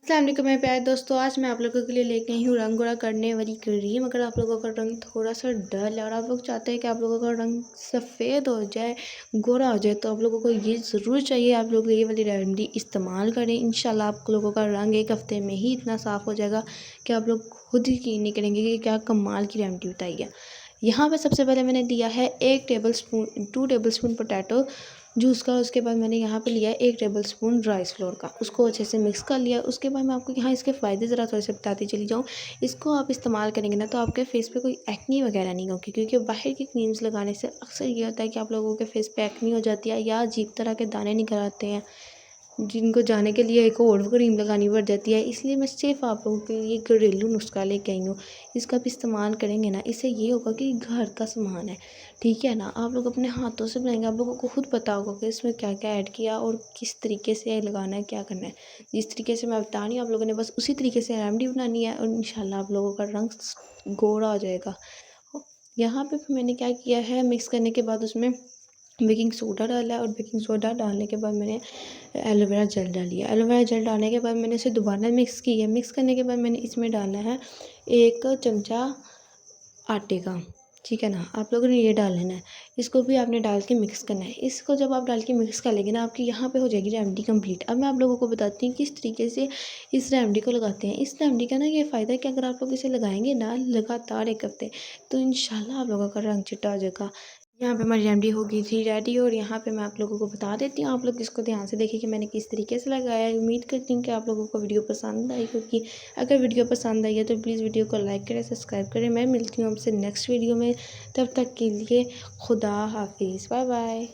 अस्सलाम वालेकुम मेरे प्यारे दोस्तों। आज मैं आप लोगों के लिए लेके आई हूँ रंग गोरा करने वाली क्रीम। अगर आप लोगों का रंग थोड़ा सा डल है और आप लोग चाहते हैं कि आप लोगों का रंग सफ़ेद हो जाए, गोरा हो जाए, तो आप लोगों को ये ज़रूर चाहिए आप लोग ये वाली रेमेडी इस्तेमाल करें। इंशाल्लाह आप लोगों का रंग एक हफ़्ते में ही इतना साफ़ हो जाएगा कि आप लोग खुद ही यकीन नहीं करेंगे कि क्या कमाल की रेमेडी बताई है। यहाँ पे सबसे पहले मैंने दिया है 2 टेबल स्पून पोटैटो जूस का। उसके बाद मैंने यहाँ पे लिया है 1 टेबल स्पून राइस फ्लोर का। उसको अच्छे से मिक्स कर लिया। उसके बाद मैं आपको यहाँ इसके फ़ायदे ज़रा थोड़े से बताती चली जाऊँ। इसको आप इस्तेमाल करेंगे ना तो आपके फेस पे कोई एक्नी वगैरह नहीं होगी, क्योंकि बाहर की क्रीम्स लगाने से अक्सर ये होता है कि आप लोगों के फेस पे एक्नी हो जाती है या अजीब तरह के दाने निकल आते हैं, जिनको जाने के लिए एक और क्रीम लगानी पड़ जाती है। इसलिए मैं सिर्फ आप लोगों के लिए घरेलू नुस्खा लेके आई हूँ। इसका भी इस्तेमाल करेंगे ना, इससे ये होगा कि घर का सामान है, ठीक है ना। आप लोग अपने हाथों से बनाएंगे, आप लोगों को खुद पता होगा कि इसमें क्या क्या ऐड किया और किस तरीके से लगाना है, क्या करना है। जिस तरीके से मैं बता रही हूँ आप लोगों ने बस उसी तरीके से रेमेडी बनानी है और इंशाल्लाह आप लोगों का रंग गोरा हो जाएगा। यहाँ पे फिर मैंने क्या किया है, मिक्स करने के बाद उसमें बेकिंग सोडा डाला है और बेकिंग सोडा डालने के बाद मैंने एलोवेरा जेल डाली है। एलोवेरा जेल डालने के बाद मैंने इसे दोबारा मिक्स की है। मिक्स करने के बाद मैंने इसमें डाला है 1 चमचा आटे का, ठीक है ना। आप लोगों ने ये डाल लेना है। इसको भी आपने डाल के मिक्स करना है। इसको जब आप डाल के मिक्स कर लेंगे ना, आपकी यहाँ पे हो जाएगी रेमेडी कंप्लीट। अब मैं आप लोगों को बताती हूँ किस तरीके से इस रेमेडी को लगाते हैं। इस रेमेडी का ना ये फ़ायदा है कि अगर आप लोग इसे लगाएंगे ना लगातार 1 हफ्ते, तो इंशाल्लाह आप लोगों का रंग चिट्टा हो जाएगा। यहाँ पे हमारी रेमेडी हो गई थी रेडी और यहाँ पे मैं आप लोगों को बता देती हूँ। आप लोग इसको ध्यान से देखिए कि मैंने किस तरीके से लगाया है। उम्मीद करती हूँ कि आप लोगों को वीडियो पसंद आई होगी। अगर वीडियो पसंद आई है तो प्लीज़ वीडियो को लाइक करें, सब्सक्राइब करें। मैं मिलती हूँ आपसे नेक्स्ट वीडियो में। तब तक के लिए खुदा हाफिज़, बाय बाय।